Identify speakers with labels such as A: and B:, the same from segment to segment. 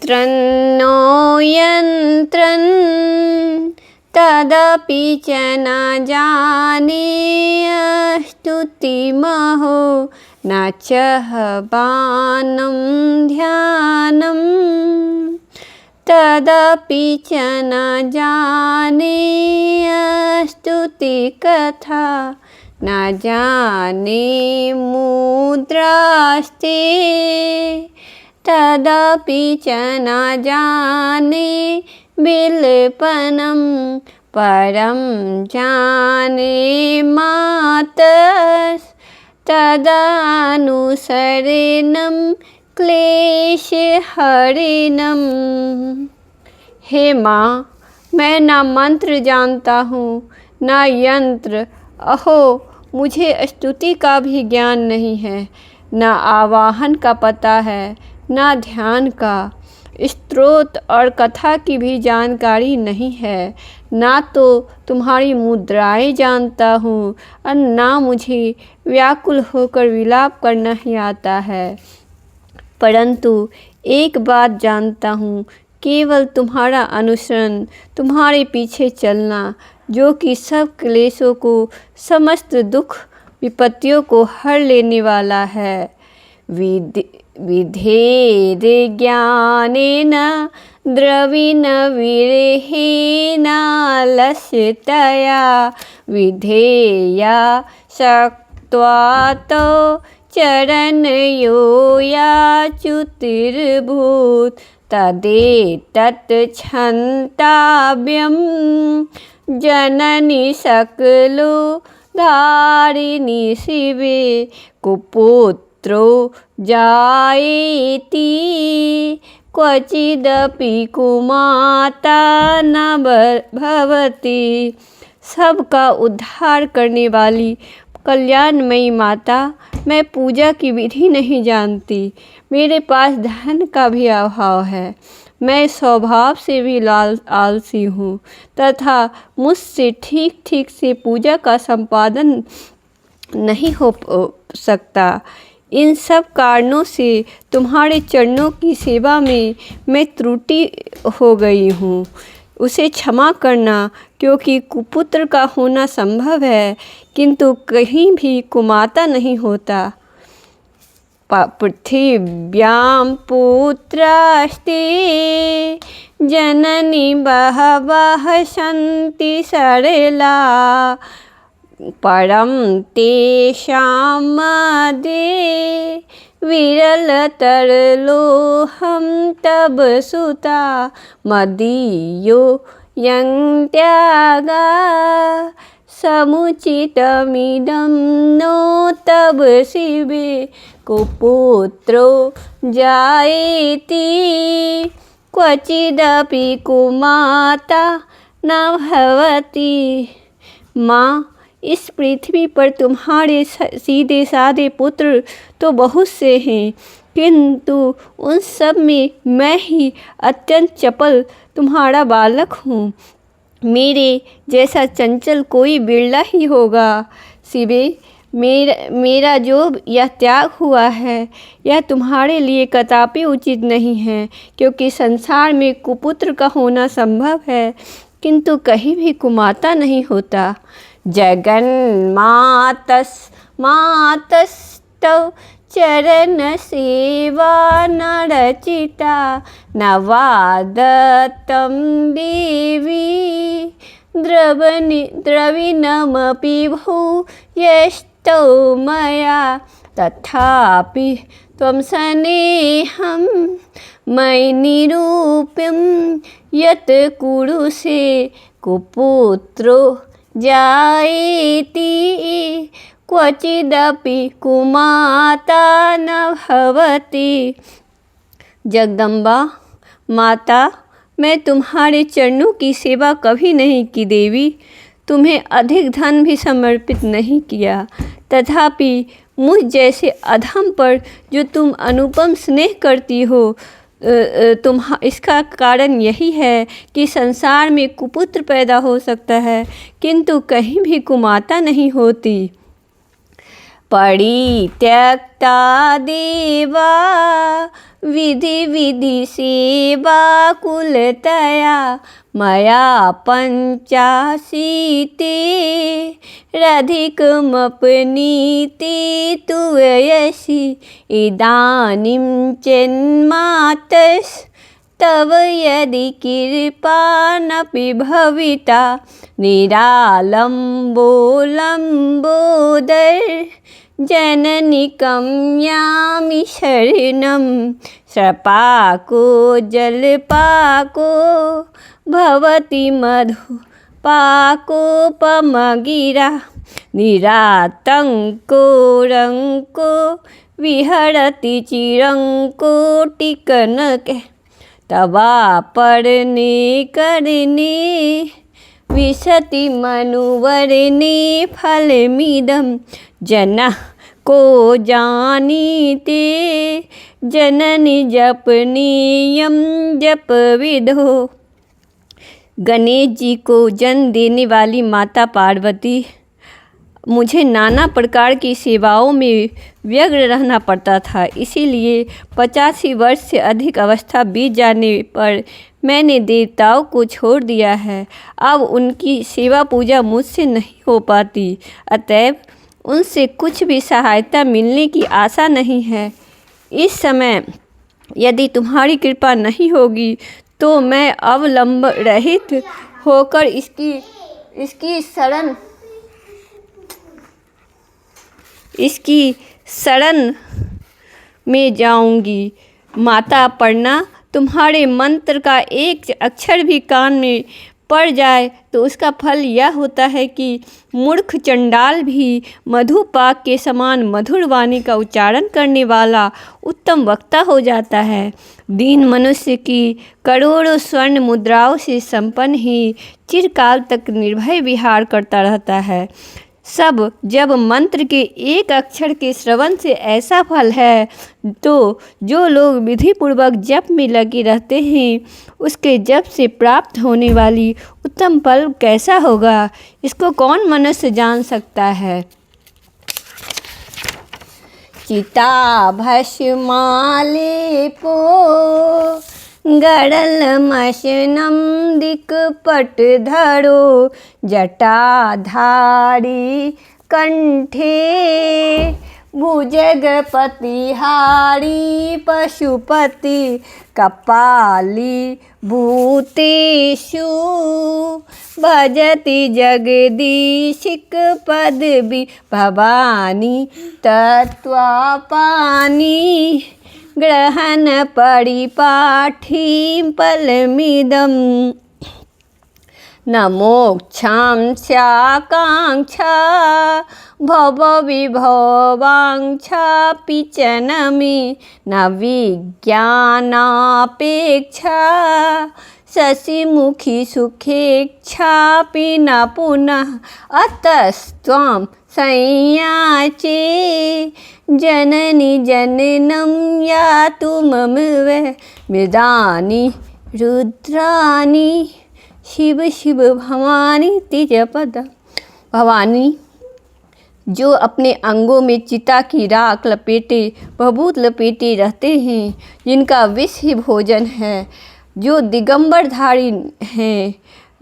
A: यन्त्रं नो यन्त्रं तदपि च न जानेऽस्तुतिमहो न च बाणं ध्यानं तदपि च न जानेऽस्तुतिकथा न जाने मुद्रास्ते तदपि च न जाने बिल्पनं परं जाने मातस्तदनुसरणं क्लेशहरणम्। हे माँ, मैं ना मंत्र जानता हूँ ना यंत्र, अहो मुझे स्तुति का भी ज्ञान नहीं है, ना आवाहन का पता है, ना ध्यान का, स्तोत्र और कथा की भी जानकारी नहीं है, ना तो तुम्हारी मुद्राएं जानता हूँ और ना मुझे व्याकुल होकर विलाप करना ही आता है। परंतु एक बात जानता हूँ, केवल तुम्हारा अनुसरण, तुम्हारे पीछे चलना, जो कि सब क्लेशों को, समस्त दुख विपत्तियों को हर लेने वाला है। विधेर्ज्ञानेन द्रविण विरहेणालस्यतया विधेया शक्त्वातो चरणयो याच्युतिर्भूत् तदेतत् क्षन्तव्यं जननी सकलो धारिणी शिवे कुपुत्रो जायेति क्वचिदपि कुमाता न भवति। सबका उद्धार करने वाली कल्याणमयी माता, मैं पूजा की विधि नहीं जानती, मेरे पास धन का भी अभाव है, मैं स्वभाव से भी आलसी हूँ तथा मुझसे ठीक ठीक से पूजा का संपादन नहीं हो सकता। इन सब कारणों से तुम्हारे चरणों की सेवा में मैं त्रुटि हो गई हूँ, उसे क्षमा करना, क्योंकि कुपुत्र का होना संभव है किंतु कहीं भी कुमाता नहीं होता। पृथिव्यां पुत्रास्ते जननी बहवः सन्ति सरला परं तेषां मध्ये विरलतरलोऽहं तव सुता मदीयो यं त्यागा समुचितमिदं नो तव शिवे कुपुत्रो जायेति क्वचिदपि कुमाता न भवति। माँ, इस पृथ्वी पर तुम्हारे सीधे साधे पुत्र तो बहुत से हैं, किंतु उन सब में मैं ही अत्यंत चपल तुम्हारा बालक हूँ। मेरे जैसा चंचल कोई बिरला ही होगा। शिवे, मेरा जो यह त्याग हुआ है यह तुम्हारे लिए कदापि उचित नहीं है, क्योंकि संसार में कुपुत्र का होना संभव है किंतु कहीं भी कुमाता नहीं होता। जगन्मातस्तव चरण सेवा न रचिता न वा दत्तं देवी द्रविणमपि भूयस्तौ मया तथापि त्वं स्नेहं मयि निरूप्यं यत् कुरुषे कुपुत्रो जायेति क्वचिदपि कुमाता न भवति। जगदम्बा माता, मैं तुम्हारे चरणों की सेवा कभी नहीं की देवी, तुम्हें अधिक धन भी समर्पित नहीं किया, तथापि मुझ जैसे अधम पर जो तुम अनुपम स्नेह करती हो, इसका कारण यही है कि संसार में कुपुत्र पैदा हो सकता है किंतु कहीं भी कुमाता नहीं होती। परित्यक्ता देवा विधि विधि सेवा कुलतया मया पंचाशीते रधिकमपनीते तुयसि इदानीं चन्मातस् तव यदि कृपानपि भविता निरालम्बोलम्बोदर जननिकं यामि शरणं शपाको जलपाको भवति मधुपाकोपमगिरा निरातङ्को रङ्को विहरति चिरङ्कोटिकनके तवापर्णे करणे विशति मनुवर्णे फलमिदं जनः को जानीते जननि जपनीयं जपविधो। गणेश जी को जन्म देने वाली माता पार्वती, मुझे नाना प्रकार की सेवाओं में व्यग्र रहना पड़ता था, इसीलिए 85 वर्ष से अधिक अवस्था बीत जाने पर मैंने देवताओं को छोड़ दिया है। अब उनकी सेवा पूजा मुझसे नहीं हो पाती, अतएव उनसे कुछ भी सहायता मिलने की आशा नहीं है। इस समय यदि तुम्हारी कृपा नहीं होगी तो मैं अवलंब रहित होकर इसकी शरण में जाऊंगी। माता अपर्णा, तुम्हारे मंत्र का एक अक्षर भी कान में पड़ जाए तो उसका फल यह होता है कि मूर्ख चंडाल भी मधुपाक के समान मधुर वाणी का उच्चारण करने वाला उत्तम वक्ता हो जाता है। दीन मनुष्य की करोड़ों स्वर्ण मुद्राओं से संपन्न ही चिरकाल तक निर्भय विहार करता रहता है। सब जब मंत्र के एक अक्षर के श्रवण से ऐसा फल है, तो जो लोग विधि पूर्वक जप में लगे रहते हैं उसके जप से प्राप्त होने वाली उत्तम फल कैसा होगा, इसको कौन मनुष्य जान सकता है। चिता भस्मालेपो गरलमशनं दिक्पटधरो जटाधारी कंठे भुजगपतिहारी पशुपति कपाली भूतेषु भजति जगदीशिक पदवी भवानी तत्त्वापानी ग्रहण परिपाठी फलमिदं न मोक्षां स्याकाङ्क्षा भवविभवाङ्क्षापि च न मे न विज्ञानापेक्षा शशिमुखी सुखेच्छापि न पुनः अतस्त्वां संयाचे जननी जननं यातु मम वै मृदानि रुद्राणि शिव शिव भवानी तिजपद। भवानी, जो अपने अंगों में चिता की राख लपेटे भभूत लपेटे रहते हैं, जिनका विष ही भोजन है, जो दिगंबरधारी हैं,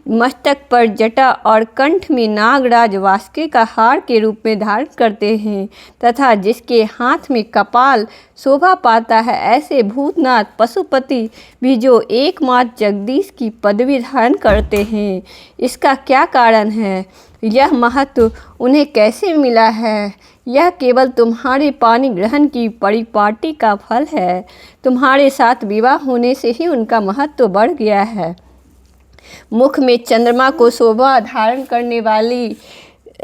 A: मस्तक पर जटा और कंठ में नागराज वासुकी का हार के रूप में धारण करते हैं तथा जिसके हाथ में कपाल शोभा पाता है, ऐसे भूतनाथ पशुपति भी जो एकमात्र जगदीश की पदवी धारण करते हैं, इसका क्या कारण है? यह महत्व उन्हें कैसे मिला है? यह केवल तुम्हारे पानी ग्रहण की परिपाटी का फल है। तुम्हारे साथ विवाह होने से ही उनका महत्व बढ़ गया है। मुख में चंद्रमा को शोभा धारण करने वाली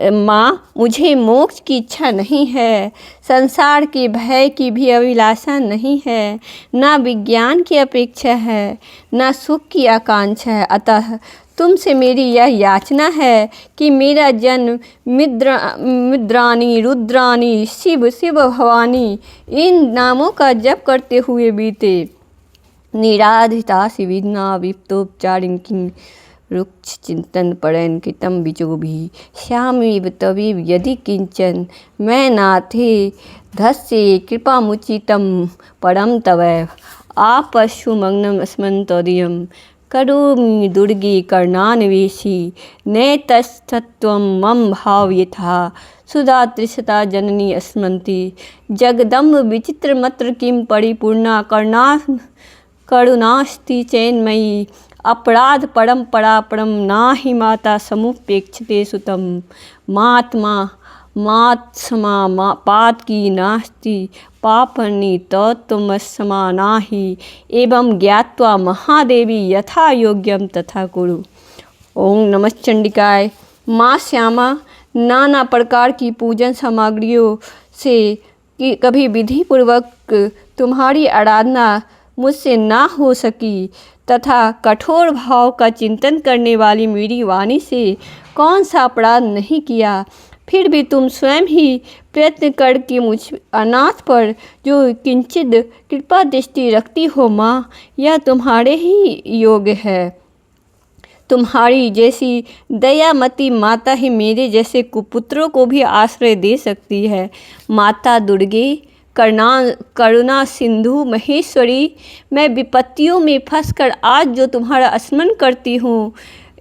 A: माँ, मुझे मोक्ष की इच्छा नहीं है, संसार के भय की भी अभिलाषा नहीं है, ना विज्ञान की अपेक्षा है, ना सुख की आकांक्षा है। अतः तुमसे मेरी यह याचना है कि मेरा जन्म मिद्राणी, रुद्राणी, शिव शिव भवानी इन नामों का जप करते हुए बीते। निराधिता विघ्ना विप्तोपचारिण किं रुक्ष चिंतन पड़न कृतम बिचो भी श्यामीव तवीव यदि किंचन मैं नाथे धस्य कृपा मुचितम परम तवैव। आपश्युमग्नम अस्मन्तोदयं करोमि दुर्गे कर्णान्वेषी नैतस्तत्त्वं मम भावयथा सुधा तृषता जननी अस्मन्ति जगदम्ब विचित्रमत्र किं परिपूर्णा करुणास्ति चैन्मयी अपराध परम्परा परम नाहि माता समुपेक्षते सुतम मात्मा मात्समा पात की नास्ति पापनि तत्त्वमस्समा नाही एवं ज्ञात्वा महादेवी यथा योग्यम तथा कुरु। ओम नमः चंडिकाय। माँ श्यामा नाना प्रकार की पूजन सामग्रियों से कि कभी विधि पूर्वक तुम्हारी आराधना मुझसे ना हो सकी तथा कठोर भाव का चिंतन करने वाली मेरी वाणी से कौन सा अपराध नहीं किया, फिर भी तुम स्वयं ही प्रयत्न करके मुझ अनाथ पर जो किंचित कृपा दृष्टि रखती हो माँ, यह तुम्हारे ही योग्य है। तुम्हारी जैसी दयामती माता ही मेरे जैसे कुपुत्रों को भी आश्रय दे सकती है। माता दुर्गे करुणा सिंधु महेश्वरी, मैं विपत्तियों में फंसकर आज जो तुम्हारा स्मरण करती हूँ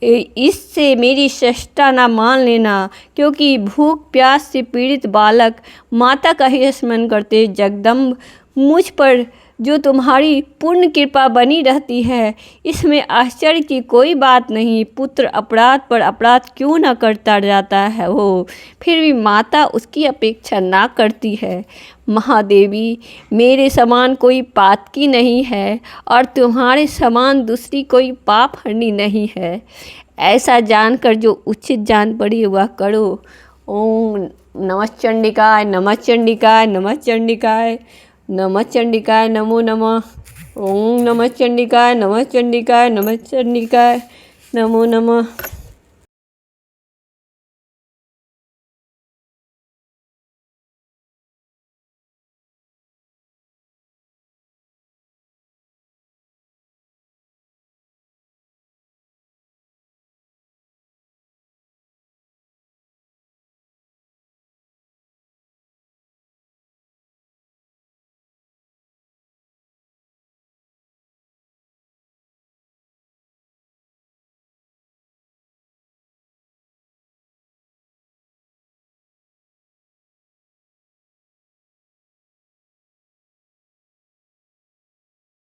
A: इससे मेरी श्रेष्ठता ना मान लेना, क्योंकि भूख प्यास से पीड़ित बालक माता का ही स्मरण करते। जगदम्ब मुझ पर जो तुम्हारी पूर्ण कृपा बनी रहती है इसमें आश्चर्य की कोई बात नहीं। पुत्र अपराध पर अपराध क्यों न करता जाता है हो, फिर भी माता उसकी अपेक्षा ना करती है। महादेवी मेरे समान कोई पातकी नहीं है और तुम्हारे समान दूसरी कोई पाप हरनी नहीं है। ऐसा जानकर जो उचित जान पड़ी वह करो। ओम नमः चंडिकाय नमः चंडिकाय नमः चंडिकाय नमः चंडिकाय नमो नमः। ओम नमः चंडिकाय नमः चंडिकाय नमः चंडिकाय नमो नमः।